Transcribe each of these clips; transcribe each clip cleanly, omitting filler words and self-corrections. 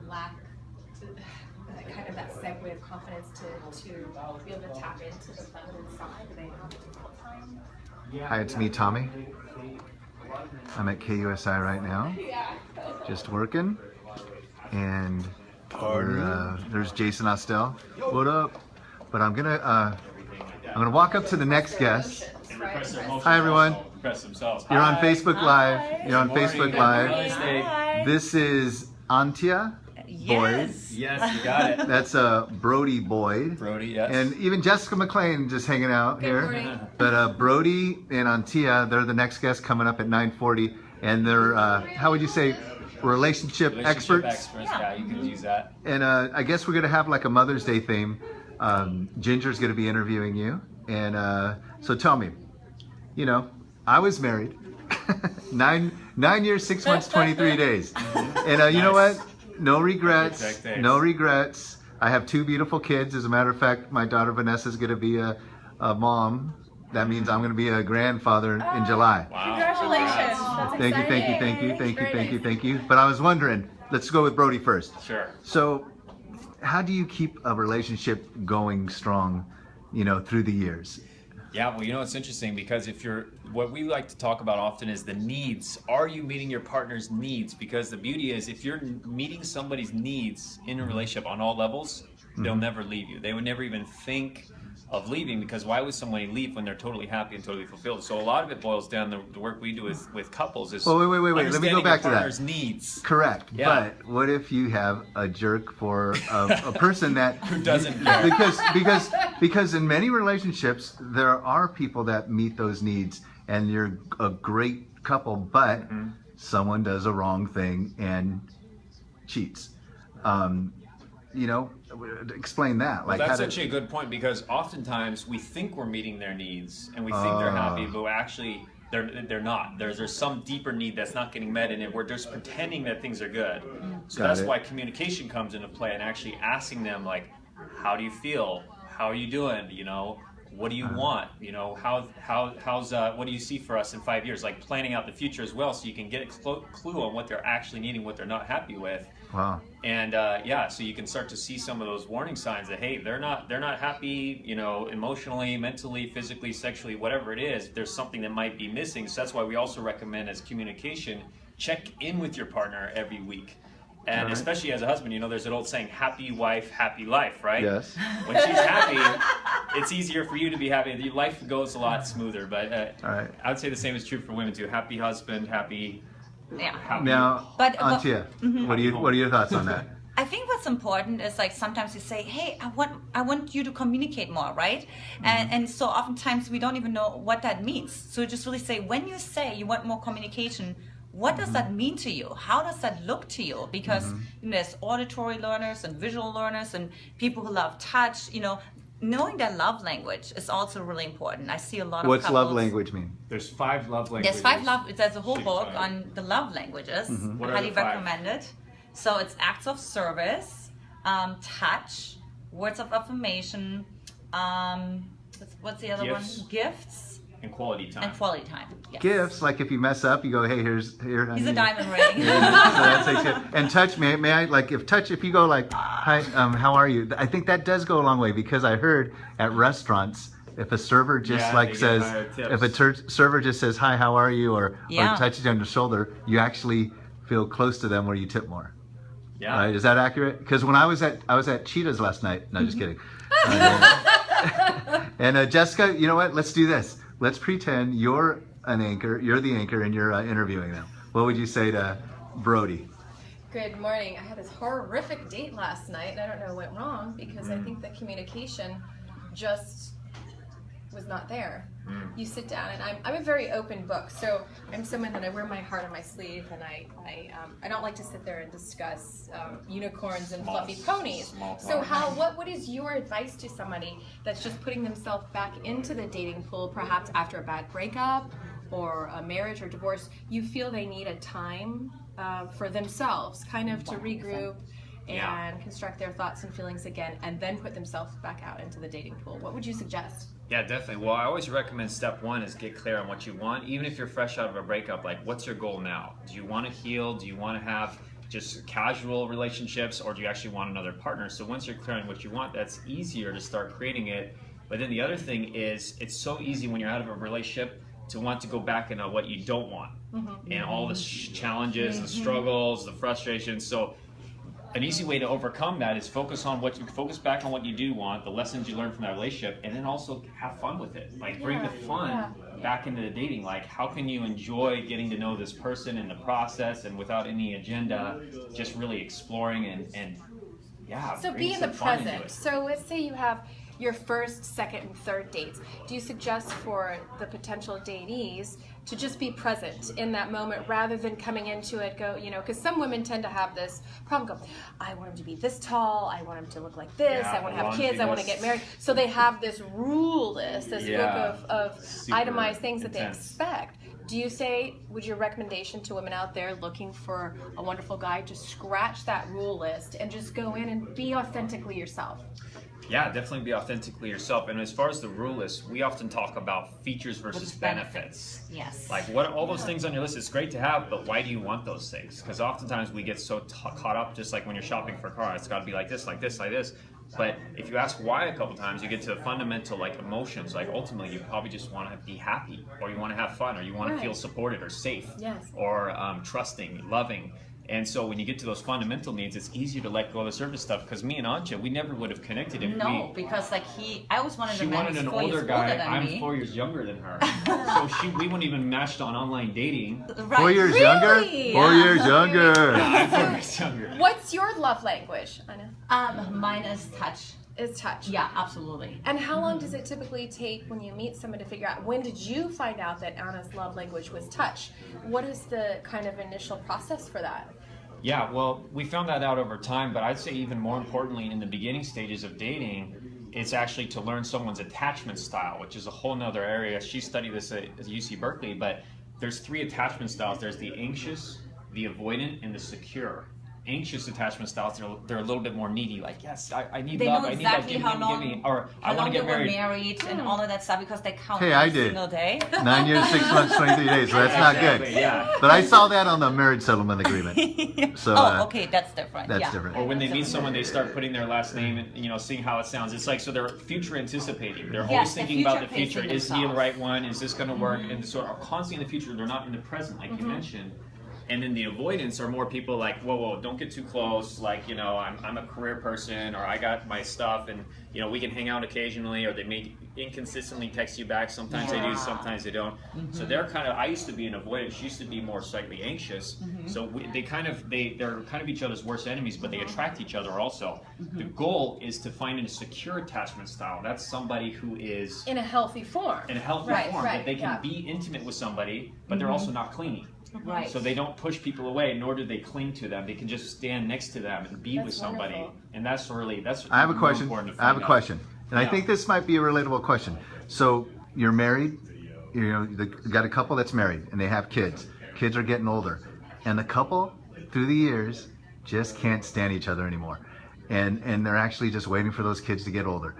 lack kind of that segue of confidence to be able to tap into the feminine side? Do they have a difficult time? Hi, it's me, Tommy. I'm at KUSI right now, just working, and there's Jason Ostel. What up? But I'm gonna walk up to the next guest. Hi, everyone. You're on Facebook Live. You're on Facebook Live. This is Antia Boyd. Yes, you got it. That's Brody Boyd. Brody, yes. And even Jessica McLean just hanging out here. But Brody and Antia, they're the next guest coming up at 9:40. And they're, how would you say, relationship experts? Yeah, you can use that. And I guess we're going to have like a Mother's Day theme. Ginger's going to be interviewing you. And so tell me, you know, I was married 9 years, 6 months, 23 days. And you know what? No regrets. No regrets. I have 2 beautiful kids. As a matter of fact, my daughter Vanessa is going to be a mom. That means I'm going to be a grandfather in July. Wow. Congratulations. That's Thank you. But I was wondering, let's go with Brody first. Sure. So, how do you keep a relationship going strong, you know, through the years? Yeah, well, you know, it's interesting because what we like to talk about often is the needs. Are you meeting your partner's needs? Because the beauty is if you're meeting somebody's needs in a relationship on all levels, they'll never leave you. They would never even think of leaving, because why would somebody leave when they're totally happy and totally fulfilled? So a lot of it boils down to the work we do with couples is wait. Let me go back to that. Partner's needs. Correct. Yeah. But what if you have a jerk for a person that Who doesn't care? Because in many relationships there are people that meet those needs and you're a great couple, but someone does a wrong thing and cheats. You know, explain that. Well, that's actually a good point, because oftentimes we think we're meeting their needs and we think they're happy, but actually they're not. There's some deeper need that's not getting met, and we're just pretending that things are good. So that's why communication comes into play, and actually asking them, like, how do you feel? How are you doing? You know, what do you want? You know, how's what do you see for us in 5 years? Like planning out the future as well, so you can get a clue on what they're actually needing, what they're not happy with. Wow. And so you can start to see some of those warning signs that, hey, they're not happy, you know, emotionally, mentally, physically, sexually, whatever it is. There's something that might be missing. So that's why we also recommend, as communication, check in with your partner every week. And especially as a husband, you know, there's an old saying, happy wife, happy life, right? Yes. When she's happy, it's easier for you to be happy. Your life goes a lot smoother. But I would say the same is true for women too. Happy husband, happy. Yeah. Now, Antia, what are your thoughts on that? I think what's important is, like, sometimes you say, hey, I want you to communicate more, right? And so oftentimes we don't even know what that means. So just really say, when you say you want more communication, what does that mean to you? How does that look to you? Because you know, there's auditory learners and visual learners and people who love touch. You know, knowing their love language is also really important. I see a lot of What's couples, love language mean? There's 5 love languages. There's 5 love. There's a whole book on the love languages. What I are highly the 5? recommend it. So it's acts of service, touch, words of affirmation. What's the other Gifts. one? Gifts. And quality time. And quality time. Yes. Gifts, like if you mess up, you go, hey, here. He's a diamond ring. So that takes it. And touch, may I, like, if you go like, hi, how are you? I think that does go a long way, because I heard at restaurants, if a server just server just says, hi, how are you? Or touches you on the shoulder, you actually feel close to them where you tip more. Yeah. Right? Is that accurate? Because when I was at Cheetah's last night, no, just kidding. And Jessica, you know what? Let's do this. Let's pretend you're an anchor. You're the anchor, and you're interviewing them. What would you say to Brody? Good morning. I had this horrific date last night, and I don't know what went wrong, because I think the communication just was not there. You sit down, and I'm a very open book, so I'm someone that I wear my heart on my sleeve, and I don't like to sit there and discuss unicorns and fluffy ponies. So what is your advice to somebody that's just putting themselves back into the dating pool, perhaps after a bad breakup or a marriage or divorce? You feel they need a time for themselves, kind of to regroup and construct their thoughts and feelings again, and then put themselves back out into the dating pool. What would you suggest? Yeah, definitely. Well, I always recommend step 1 is get clear on what you want. Even if you're fresh out of a breakup, like, what's your goal now? Do you want to heal? Do you want to have just casual relationships, or do you actually want another partner? So once you're clear on what you want, that's easier to start creating it. But then the other thing is, it's so easy when you're out of a relationship to want to go back into what you don't want, and all the challenges, the struggles, the frustrations. So an easy way to overcome that is focus back on what you do want, the lessons you learn from that relationship, and then also have fun with it. Like bring the fun back into the dating. Like how can you enjoy getting to know this person in the process, and without any agenda, just really exploring and So be in the present. So let's say you have your first, second, and third dates. Do you suggest for the potential datees to just be present in that moment rather than coming into it, because some women tend to have this problem, I want him to be this tall, I want him to look like this, I want to have kids, I want to get married. So they have this rule list, this book of itemized things that they expect. Do you say, would your recommendation to women out there looking for a wonderful guy, just scratch that rule list and just go in and be authentically yourself? Yeah, definitely be authentically yourself. And as far as the rule list, we often talk about features versus benefits. Yes. Like what all those things on your list, it's great to have, but why do you want those things? Because oftentimes we get so caught up, just like when you're shopping for a car, it's got to be like this, like this, like this. But if you ask why a couple times, you get to fundamental like emotions. Like ultimately, you probably just want to be happy, or you want to have fun, or you want to feel supported or safe, or trusting, loving. And so when you get to those fundamental needs, it's easier to let go of the surface stuff. Because me and Antia, we never would have connected if because like I always wanted she wanted an older guy. I'm 4 years younger than her, so we wouldn't even matched on online dating. Right. 4 years younger? 4 years younger. Yeah, I'm 4 years younger. What's your love language, Anna? Mine is touch. Is touch. Yeah, absolutely. And how long does it typically take when you meet someone to figure out, when did you find out that Anna's love language was touch? What is the kind of initial process for that? Yeah, well, we found that out over time, but I'd say even more importantly, in the beginning stages of dating, it's actually to learn someone's attachment style, which is a whole nother area. She studied this at UC Berkeley, but there's 3 attachment styles. There's the anxious, the avoidant, and the secure. Anxious attachment styles, they're a little bit more needy. Like, yes, I need love. I need love. Give me. Or I want to get married. And all of that stuff, because they count every single day. 9 years, 6 months, 23 days. So that's not good. Yeah. But I saw that on the marriage settlement agreement. So okay, that's different. That's different. Or when they meet someone, they start putting their last name and seeing how it sounds. It's like, so they're future anticipating. They're always thinking about the future. Is he the right one? Is this going to work? And so are constantly in the future. They're not in the present, like you mentioned. And then the avoidance are more people like, whoa, don't get too close. Like, I'm a career person, or I got my stuff, and we can hang out occasionally. Or they may inconsistently text you back. Sometimes they do, sometimes they don't. So they're kind of. I used to be an avoidant. She used to be more slightly anxious. So they're kind of each other's worst enemies, but they attract each other also. The goal is to find a secure attachment style. That's somebody who is in a healthy form. In a healthy form, that they can be intimate with somebody, but they're also not clingy. Right. So they don't push people away, nor do they cling to them. They can just stand next to them and be with somebody. Wonderful. And that's I have a question. And I think this might be a relatable question. So you're married, you got a couple that's married and they have kids. Kids are getting older. And the couple, through the years, just can't stand each other anymore. And they're actually just waiting for those kids to get older.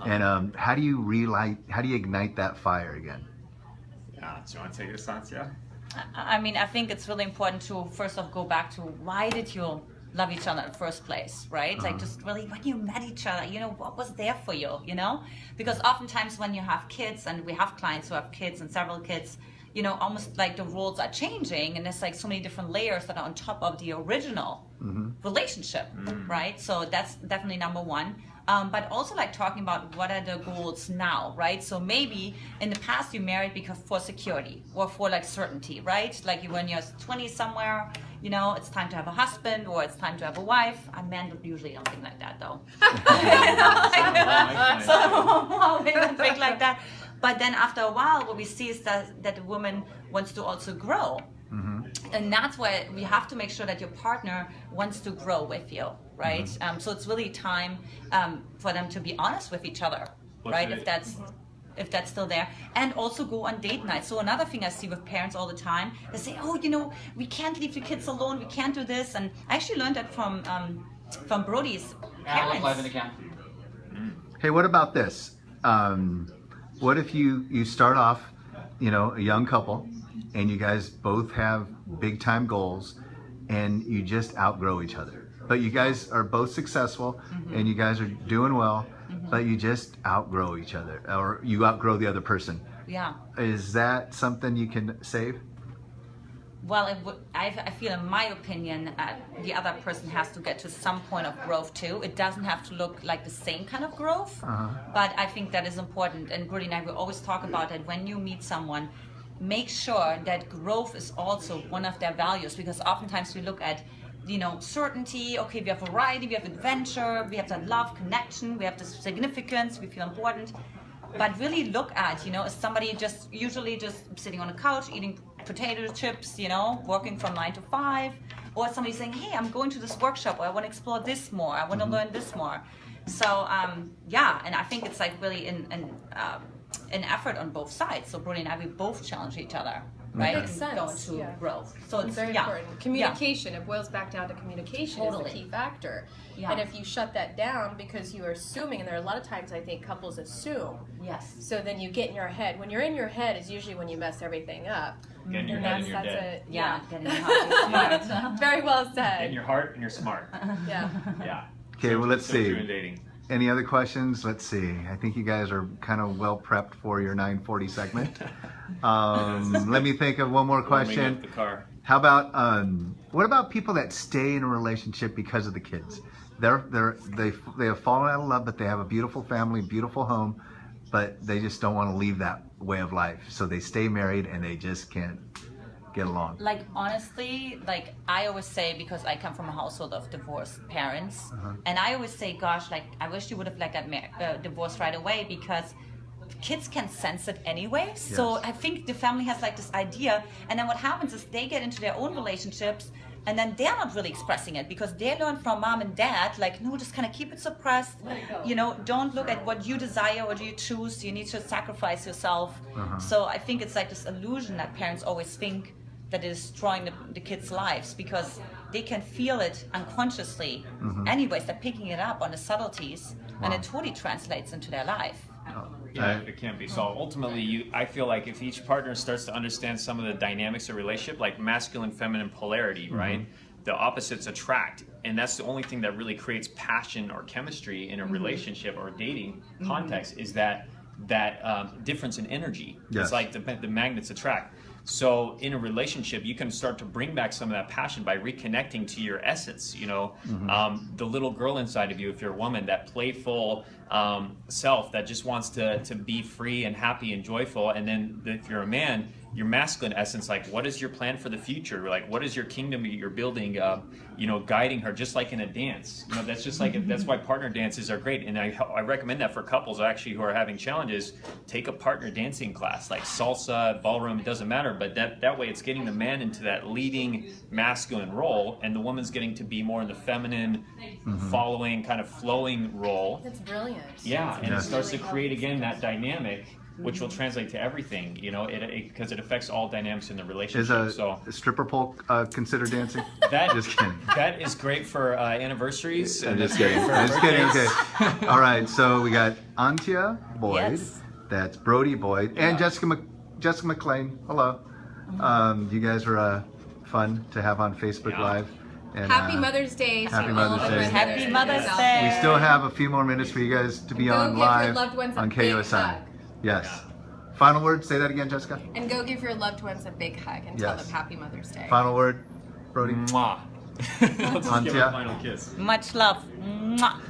And how do you ignite that fire again? Yeah, do you want to take this, Antia? I mean, I think it's really important to first off go back to why did you love each other in the first place, right? Like just really when you met each other, what was there for you, Because oftentimes when you have kids, and we have clients who have kids and several kids, almost like the roles are changing, and there's like so many different layers that are on top of the original relationship, right? So that's definitely number one. But also like talking about what are the goals now, right? So maybe in the past you married because for security or for like certainty, right? Like when you're 20 somewhere, it's time to have a husband or it's time to have a wife. Men don't usually don't think like that though. So we don't think like that. But then after a while, what we see is that the woman wants to also grow. And that's why we have to make sure that your partner wants to grow with you, right? So it's really time for them to be honest with each other, right? If that's still there, and also go on date night. So another thing I see with parents all the time, they say, we can't leave the kids alone, we can't do this. And I actually learned that from Brody's parents. Hey, what about this? What if you start off, a young couple, and you guys both have big time goals, and you just outgrow each other. But you guys are both successful, and you guys are doing well, but you just outgrow each other, or you outgrow the other person. Yeah. Is that something you can save? Well, I feel, in my opinion, the other person has to get to some point of growth too. It doesn't have to look like the same kind of growth, but I think that is important. And Brody and I will always talk about it. When you meet someone, make sure that growth is also one of their values, because oftentimes we look at, certainty. Okay, we have variety, we have adventure, we have that love, connection, we have the significance, we feel important. But really look at, is somebody usually just sitting on a couch eating potato chips, working from 9 to 5, or somebody saying, hey, I'm going to this workshop, or I want to explore this more, I want to learn this more. So and I think it's like really an effort on both sides. So Brody and I, we both challenge each other, right? Makes sense. Go into growth. So it's very important. Communication. It boils back down to communication is the key factor. Yeah. And if you shut that down because you are assuming, and there are a lot of times I think couples assume. Yes. So then you get in your head. When you're in your head is usually when you mess everything up. Get in your head and you're dead. Get in your heart. Yeah. Very well said. Get in your heart and you're smart. Yeah. Yeah. Okay, well, let's see. true in dating. Any other questions? Let's see. I think you guys are kind of well prepped for your 9:40 segment. Let me think of one more Warming question. up the car. How about what about people that stay in a relationship because of the kids? They have fallen out of love, but they have a beautiful family, beautiful home, but they just don't want to leave that way of life. So they stay married and they just can't get along. Like, honestly, like I always say, because I come from a household of divorced parents, and I always say, gosh, like I wish you would have got divorced right away, because kids can sense it anyway. So I think the family has like this idea, and then what happens is they get into their own relationships, and then they're not really expressing it because they learned from mom and dad, like, no, just kind of keep it suppressed. Don't look at what you desire or do you choose. You need to sacrifice yourself. So I think it's like this illusion that parents always think that is destroying the kids' lives, because they can feel it unconsciously. Anyways, they're picking it up on the subtleties, and it totally translates into their life. Yeah, it can't be solved. Ultimately, I feel like if each partner starts to understand some of the dynamics of relationship, like masculine, feminine polarity, right? The opposites attract, and that's the only thing that really creates passion or chemistry in a relationship or dating context, is that difference in energy. Yes. It's like the magnets attract. So in a relationship, you can start to bring back some of that passion by reconnecting to your essence, the little girl inside of you, if you're a woman, that playful self that just wants to be free and happy and joyful. And then if you're a man, your masculine essence, like, what is your plan for the future? Like, what is your kingdom you're building, guiding her, just like in a dance. That's just like, that's why partner dances are great. And I recommend that for couples actually who are having challenges. Take a partner dancing class, like salsa, ballroom, it doesn't matter. But that way it's getting the man into that leading masculine role, and the woman's getting to be more in the feminine, following, kind of flowing role. That's brilliant. Yeah, and it starts to create again that dynamic, which will translate to everything, because it affects all dynamics in the relationship. Is a stripper pole considered dancing? Just kidding. That is great for anniversaries. I'm just kidding. I'm just kidding. Okay. All right. So we got Antia Boyd. Yes. That's Brody Boyd and Jessica McLean. Hello. You guys were fun to have on Facebook Live. And, Happy Mother's Day to Happy all Mother's the Day. mothers Happy Mother's out Day. there. we still have a few more minutes for you guys to be Go on give your live loved ones a on big KUSI. hug. Yes. Final word. Say that again, Jessica. And go give your loved ones a big hug and tell them Happy Mother's Day. Final word, Brody. Mwah. Let's just give Antia. a final kiss. Much love. Mwah.